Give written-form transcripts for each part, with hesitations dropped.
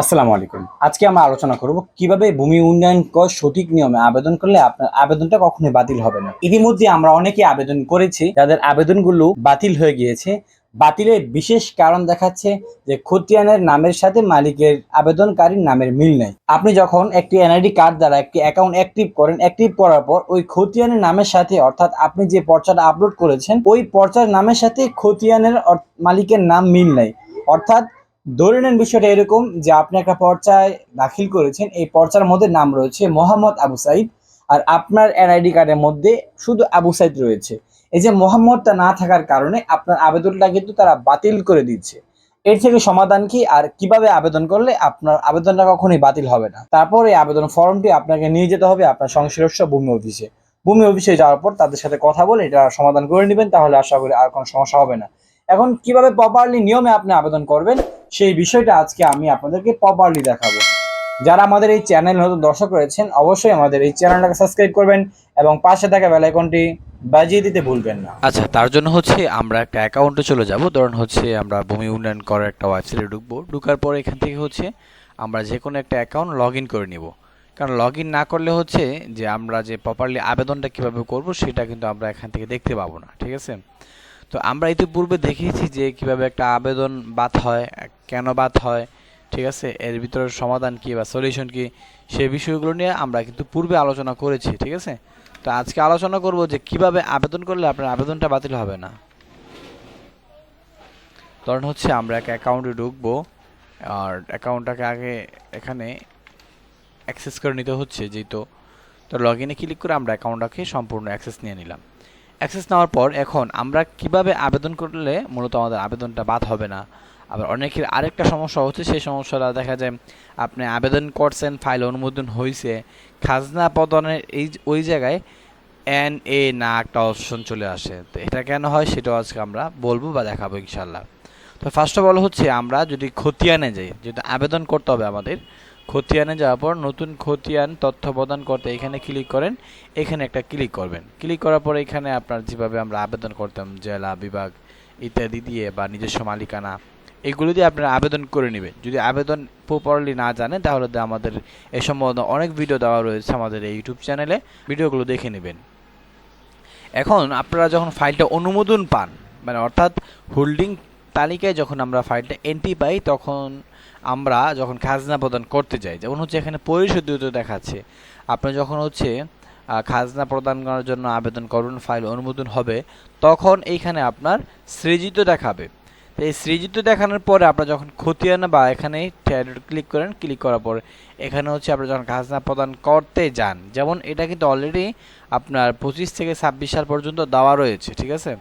আসসালামু আলাইকুম। আজকে আমরা আলোচনা করব কিভাবে ভূমি উন্নয়ন কর সঠিক নিয়মে আবেদন করলে আপনার আবেদনটা কখনোই বাতিল হবে না। ইতিমধ্যে আমরা অনেকেই আবেদন করেছি, যাদের আবেদনগুলো বাতিল হয়ে গিয়েছে। বাতিলের বিশেষ কারণ দেখাচ্ছে যে খতিয়ানের নামের সাথে মালিকের আবেদনকারীর নামের মিল নেই। আপনি যখন একটি এনআইডি কার্ড দ্বারা একটি অ্যাকাউন্ট অ্যাক্টিভ করেন, অ্যাক্টিভ করার পর ওই খতিয়ানের নামের সাথে, অর্থাৎ আপনি যে পর্চাটা আপলোড করেছেন ওই পর্চার নামের সাথে খতিয়ানের মালিকের নাম মিল নেই। অর্থাৎ ধরে নেন বিষয়টা এরকম যে আপনি একটা পর্চায় দাখিল করেছেন, এই পর্চার মধ্যে নাম রয়েছে মোহাম্মদ আবু সাইদ, আর আপনার এনআইডি কার্ডের মধ্যে শুধু আবু সাইদ রয়েছে। এই যে মোহাম্মদটা না থাকার কারণে আপনার আবেদনটা কিন্তু তারা বাতিল করে দিচ্ছে। এর থেকে সমাধান কি, আর কিভাবে আবেদন করলে আপনার আবেদনটা কখনোই বাতিল হবে না? তারপর এই আবেদন ফর্মটি আপনাকে নিয়ে যেতে হবে আপনার সংশ্লিষ্ট ভূমি অফিসে। ভূমি অফিসে যাওয়ার পর তাদের সাথে কথা বলে এটা সমাধান করে নেবেন, তাহলে আশা করি আর কোনো সমস্যা হবে না। এখন কিভাবে প্রপারলি নিয়মে আপনি আবেদন করবেন সেই বিষয়টা আজকে আমি আপনাদেরকে প্রপারলি দেখাবো। যারা আমাদের এই চ্যানেল নতুন দর্শক রয়েছেন, অবশ্যই আমাদের এই চ্যানেলটাকে সাবস্ক্রাইব করবেন এবং পাশে থাকা বেল আইকনটি বাজিয়ে দিতে ভুলবেন না। আচ্ছা, তার জন্য আমরা একটা অ্যাকাউন্টে চলে যাব। ধরুন আমরা ভূমি উন্নয়ন করার একটা ওয়েবসাইটে ঢুকবো। ঢুকার পরে এখান থেকে আমরা যে কোনো একটা অ্যাকাউন্ট লগ ইন করে নিব। কারণ লগ ইন না করলে যে আমরা যে প্রপারলি আবেদনটা কিভাবে করব সেটা কিন্তু আমরা এখান থেকে দেখতে পাবো না। ঠিক আছে? তো আমরা ইতিপূর্বে দেখিয়েছি যে কিভাবে একটা আবেদন বাদ হয়, কেন বাদ হয়, ঠিক আছে, এর ভিতরে সমাধান কি বা সলিউশন কি, সেই বিষয়গুলো নিয়ে আমরা কিন্তু পূর্বে আলোচনা করেছি। ঠিক আছে? তো আজকে আলোচনা করব যে কিভাবে আবেদন করলে আপনার আবেদনটা বাতিল হবে না। ধরুন আমরা একটা অ্যাকাউন্টে ঢুকবো, আর অ্যাকাউন্টটাকে আগে এখানে অ্যাক্সেস করে নিতে হচ্ছে। যেহেতু তো লগ ইনে ক্লিক করে আমরা অ্যাকাউন্টটাকে সম্পূর্ণ অ্যাক্সেস নিয়ে নিলাম। অ্যাক্সেস নেওয়ার পর এখন আমরা কিভাবে আবেদন করলে মূলত আমাদের আবেদনটা বাদ হবে না। আবার অনেকের আরেকটা সমস্যা হচ্ছে, সেই সমস্যাটা দেখা যায় আপনি আবেদন করছেন, ফাইল অনুমোদন হয়েছে, খাজনা প্রদানের ওই জায়গায় এন না একটা অপশন চলে আসে। তো এটা কেন হয় সেটাও আজকে আমরা বলবো বা দেখাবো ইনশাল্লাহ। তো ফার্স্ট অফ অল আমরা যদি খতিয়ানে যাই, যেহেতু আবেদন করতে হবে আমাদের, খতিয়ানে যাওয়ার পর নতুন খতিয়ান তথ্য প্রদান করতে এখানে ক্লিক করেন। এখানে একটা ক্লিক করবেন। ক্লিক করার পর এখানে আপনার যেভাবে আমরা আবেদন করতাম জেলা, বিভাগ ইত্যাদি দিয়ে বা নিজস্ব মালিকানা, এগুলো দিয়ে আপনারা আবেদন করে নেবেন। যদি আবেদন প্রপারলি না জানেন তাহলে আমাদের এ সম্বন্ধে অনেক ভিডিও দেওয়া রয়েছে আমাদের এই ইউটিউব চ্যানেলে, ভিডিওগুলো দেখে নেবেন। এখন আপনারা যখন ফাইলটা অনুমোদন পান, মানে অর্থাৎ হোল্ডিং তালিকায় যখন আমরা ফাইলটা এন্ট্রি পাই, তখন আমরা যখন খাজনা প্রদান করতে যাই, যেমন এখানে পরিশোধিত দেখাচ্ছে, আপনি যখন খাজনা প্রদান করার জন্য আবেদন করুন, ফাইল অনুমোদন হবে, তখন এইখানে আপনার সৃজিত দেখাবে। তো এই সৃজিত দেখানোর পরে আপনারা যখন খতিয়ান বা এখানে ক্লিক করেন, ক্লিক করার পরে এখানে আপনারা যখন খাজনা প্রদান করতে যান, যেমন এটা কিন্তু অলরেডি আপনার 25 থেকে 26 সাল পর্যন্ত দেওয়া রয়েছে। ঠিক আছে?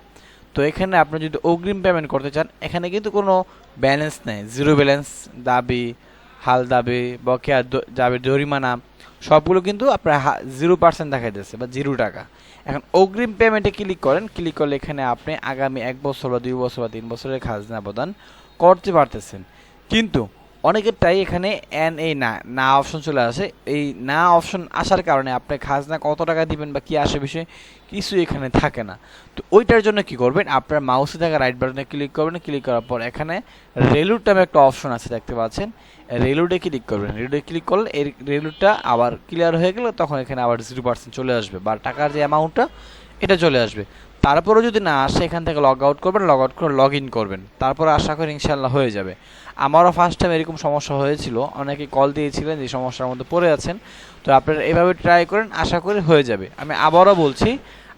তো এখানে আপনি যদি অগ্রিম পেমেন্ট করতে চান, এখানে কিন্তু কোনো ব্যালেন্স নেই, জিরো ব্যালেন্স দাবি, হাল দাবি, বকেয়া দাবি, জরিমানা সবগুলো কিন্তু আপনার 0% দেখা যাচ্ছে বা 0 টাকা। এখন অগ্রিম পেমেন্টে ক্লিক করেন। ক্লিক করলে এখানে আপনি আগামী 1 বছর বা 2 বছর বা 3 বছরের খাজনা প্রদান করতে পারতেছেন। কিন্তু অনেকেরটাই এখানে না অপশন চলে আসে। এই না অপশন আসার কারণে আপনি খাজনা কত টাকা দিবেন বা কি আসে বিষয়ে কিছু এখানে থাকে না। তো ওইটার জন্য কি করবেন, আপনার মাউসে থাকা রাইট বাটনে ক্লিক করবেন। ক্লিক করার পর এখানে রেলুট নামে একটা অপশন আছে, দেখতে পাচ্ছেন, রেলুটে ক্লিক করবেন। রেলুটে ক্লিক করলে এই রেলুটটা আবার ক্লিয়ার হয়ে গেলে তখন এখানে আবার 0% চলে আসবে বা টাকার যে অ্যামাউন্টটা এটা চলে আসবে। তারপরেও যদি না আসে, এখান থেকে লগ আউট করবেন, লগ আউট করে লগ ইন করবেন। তারপর আশা করি ইনশাল্লাহ হয়ে যাবে। আমারও ফার্স্ট টাইম এরকম সমস্যা হয়েছিল, অনেকে কল দিয়েছিলেন যে সমস্যার মধ্যে পড়ে আছেন। তো আপনারা এভাবে ট্রাই করেন, আশা করি হয়ে যাবে। আমি আবারও বলছি,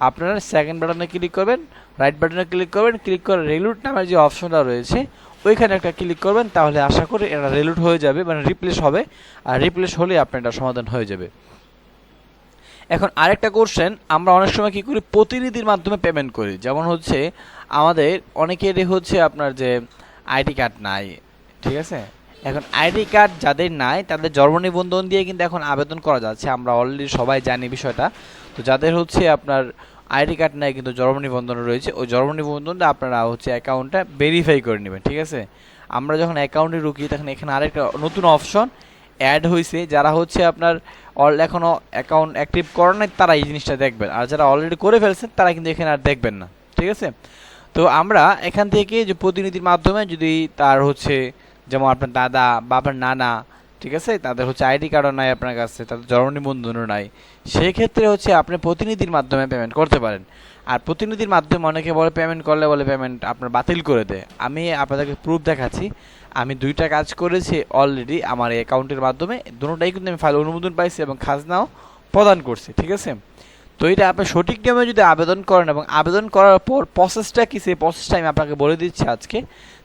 আপনারা সেকেন্ড বাটনে ক্লিক করবেন, রাইট বাটনে ক্লিক করবেন, ক্লিক করে রেলুট নামের যে অপশনটা রয়েছে ওইখানে একটা ক্লিক করবেন, তাহলে আশা করি এটা রেলুট হয়ে যাবে, মানে রিপ্লেস হবে। আর রিপ্লেস হলে আপনার এটা সমাধান হয়ে যাবে। এখন আরেকটা কোশ্চেন, আমরা অনেক সময় কী করি, প্রতিনিধির মাধ্যমে পেমেন্ট করি। যেমন আমাদের অনেকেরই আপনার যে আইডি কার্ড নাই। ঠিক আছে? এখন আইডি কার্ড যাদের নাই তাদের জন্ম নিবন্ধন দিয়ে কিন্তু এখন আবেদন করা যাচ্ছে, আমরা অলরেডি সবাই জানি বিষয়টা। তো যাদের আপনার আইডি কার্ড নাই কিন্তু জন্ম নিবন্ধন রয়েছে, ওই জন্ম নিবন্ধনটা আপনারা অ্যাকাউন্টটা ভেরিফাই করে নেবেন। ঠিক আছে? আমরা যখন অ্যাকাউন্টে ঢুকি তখন এখানে আরেকটা নতুন অপশন অ্যাড হয়েছে, যারা আপনার এখনও অ্যাকাউন্ট অ্যাক্টিভ করেন নাই তারা এই জিনিসটা দেখবেন, আর যারা অলরেডি করে ফেলছেন তারা কিন্তু এখানে আর দেখবেন না। ঠিক আছে? তো আমরা এখান থেকে যে প্রতিনিধির মাধ্যমে যদি তার যেমন আপনার দাদা বা আপনার নানা, ঠিক আছে, তাদের হচ্ছে আইডি কার্ডও নাই আপনার কাছে, তাদের জন্ম নিবন্ধনও নাই, সেই ক্ষেত্রে হচ্ছে আপনি প্রতিনিধির মাধ্যমে পেমেন্ট করতে পারেন। আর প্রতিনিধির মাধ্যমে অনেকে বলে পেমেন্ট করলে বলে পেমেন্ট আপনার বাতিল করে দেয়। আমি আপনাদেরকে প্রুফ দেখাচ্ছি, আমি 2টা কাজ করেছি অলরেডি আমার এই অ্যাকাউন্টের মাধ্যমে, দুটোটাই কিন্তু আমি ফাইল অনুমোদন পাইছি এবং খাজনাও প্রদান করছি, ঠিক আছে। তো এটা আপনি সঠিক নিয়মে যদি আবেদন করেন এবং আবেদন করার পর প্রসেসটা কি, সেই প্রসেসটা আমি আপনাকে বলে দিচ্ছি আজকে।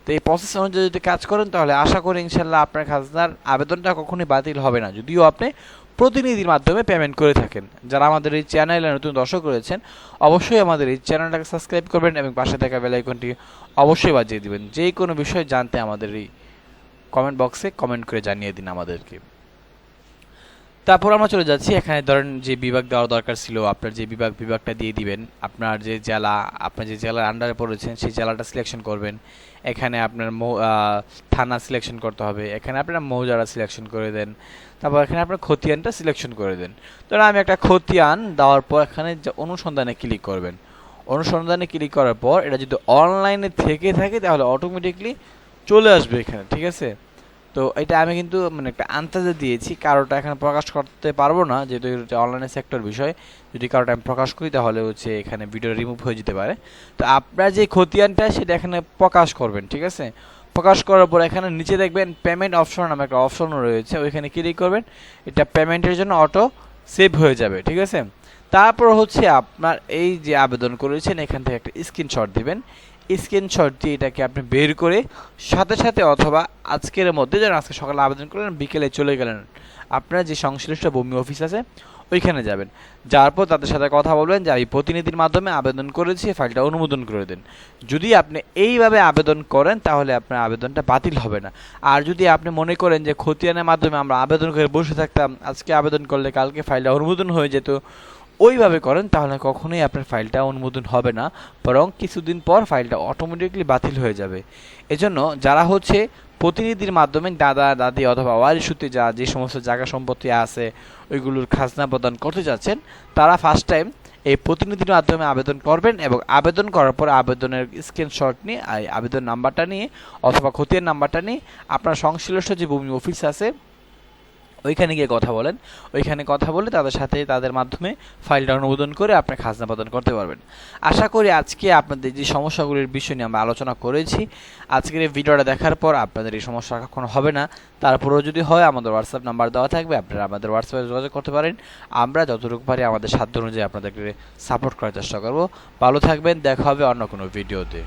তো এই প্রসেস অনুযায়ী যদি কাজ করেন তাহলে আশা করি ইনশাল্লাহ আপনার খাজনার আবেদনটা কখনোই বাতিল হবে না, যদিও আপনি প্রতিনিধির মাধ্যমে পেমেন্ট করে থাকেন। যারা আমাদের এই চ্যানেলে নতুন দর্শক রয়েছেন অবশ্যই আমাদের এই চ্যানেলটাকে সাবস্ক্রাইব করবেন এবং পাশে থাকা বেল আইকনটি অবশ্যই বাজিয়ে দিবেন। যে কোনো বিষয় জানতে আমাদের এই কমেন্ট বক্সে কমেন্ট করে জানিয়ে দিন আমাদেরকে। তারপর আমরা চলে যাচ্ছি, এখানে ধরেন যে বিভাগ দেওয়ার দরকার ছিল আপনার যে বিভাগটা দিয়ে দিবেন। আপনার যে জেলা, আপনার যে জেলার আন্ডারে পড়েছেন সেই জেলাটা সিলেকশন করবেন। এখানে আপনার থানা সিলেকশন করতে হবে, এখানে আপনার মৌজাটা সিলেকশন করে দেন। তারপর এখানে আপনার খতিয়ানটা সিলেকশন করে দেন। ধরেন আমি একটা খতিয়ান দেওয়ার পর এখানে যে অনুসন্ধানে ক্লিক করবেন। অনুসন্ধানে ক্লিক করার পর এটা যদি অনলাইনে থেকে থাকে তাহলে অটোমেটিকলি চলে আসবে এখানে, ঠিক আছে। তো এটা আমি কিন্তু মানে একটা আন্দাজে দিয়েছি, কারোটা এখানে প্রকাশ করতে পারবো না যেহেতু এটা অনলাইনে সেক্টর বিষয়। যদি কারোটা আমি প্রকাশ করি তাহলে হচ্ছে এখানে ভিডিও রিমুভ হয়ে যেতে পারে। তো আপনার যে খতিয়ানটা সেটা এখানে প্রকাশ করবেন, ঠিক আছে। প্রকাশ করার পর এখানে নিচে দেখবেন পেমেন্ট অপশন নামে একটা অপশনও রয়েছে, ওইখানে ক্লিক করবেন। এটা পেমেন্টের জন্য অটো সেভ হয়ে যাবে, ঠিক আছে। তারপর হচ্ছে আপনার এই যে আবেদন করেছেন এখান থেকে একটা স্ক্রিনশট দিবেন। স্ক্রিনশট দিয়ে এটাকে আপনি বের করে সাথে সাথে অথবা আজকের মধ্যে, যেন আজকে সকালে আবেদন করলেন বিকেলে চলে গেলেন আপনার যে সংশ্লিষ্ট ভূমি অফিস আছে ওইখানে যাবেন। যাওয়ার পর তাদের সাথে কথা বলবেন যে আমি প্রতিনিধির মাধ্যমে আবেদন করেছি, ফাইলটা অনুমোদন করে দেন। যদি আপনি এইভাবে আবেদন করেন তাহলে আপনার আবেদনটা বাতিল হবে না। আর যদি আপনি মনে করেন যে খতিয়ানের মাধ্যমে আমরা আবেদন করে বসে থাকতাম, আজকে আবেদন করলে কালকে ফাইলটা অনুমোদন হয়ে যেত, ওইভাবে করেন তাহলে কখনোই আপনার ফাইলটা অনুমোদন হবে না, বরং কিছুদিন পর ফাইলটা অটোমেটিকলি বাতিল হয়ে যাবে। এজন্য যারা হচ্ছে প্রতিনিধির মাধ্যমে দাদা দাদি অথবা ওয়ারিশূত্রে যা যে সমস্ত জায়গা সম্পত্তি আছে ওইগুলোর খাজনা প্রদান করতে যাচ্ছেন, তারা ফার্স্ট টাইম এই প্রতিনিধির মাধ্যমে আবেদন করবেন এবং আবেদন করার পর আবেদনের স্ক্রিনশট নিয়ে আবেদন নাম্বারটা নিয়ে অথবা খতিয়ান নাম্বারটা নিয়ে আপনার সংশ্লিষ্ট যে ভূমি অফিস আছে ওইখানে গিয়ে কথা বলেন। ওইখানে কথা বলে তাদের সাথে তাদের মাধ্যমে ফাইলটা অনুমোদন করে আপনি খাজনা প্রদান করতে পারবেন। আশা করি আজকে আপনাদের যে সমস্যাগুলির বিষয় নিয়ে আমরা আলোচনা করেছি, আজকের এই ভিডিওটা দেখার পর আপনাদের এই সমস্যা কখনো হবে না। তারপরেও যদি হয় আমাদের হোয়াটসঅ্যাপ নাম্বার দেওয়া থাকবে, আপনারা আমাদের হোয়াটসঅ্যাপে যোগাযোগ করতে পারেন। আমরা যতটুকু পারি আমাদের সাধ্য অনুযায়ী আপনাদেরকে সাপোর্ট করার চেষ্টা করব। ভালো থাকবেন, দেখা হবে অন্য কোনো ভিডিওতে।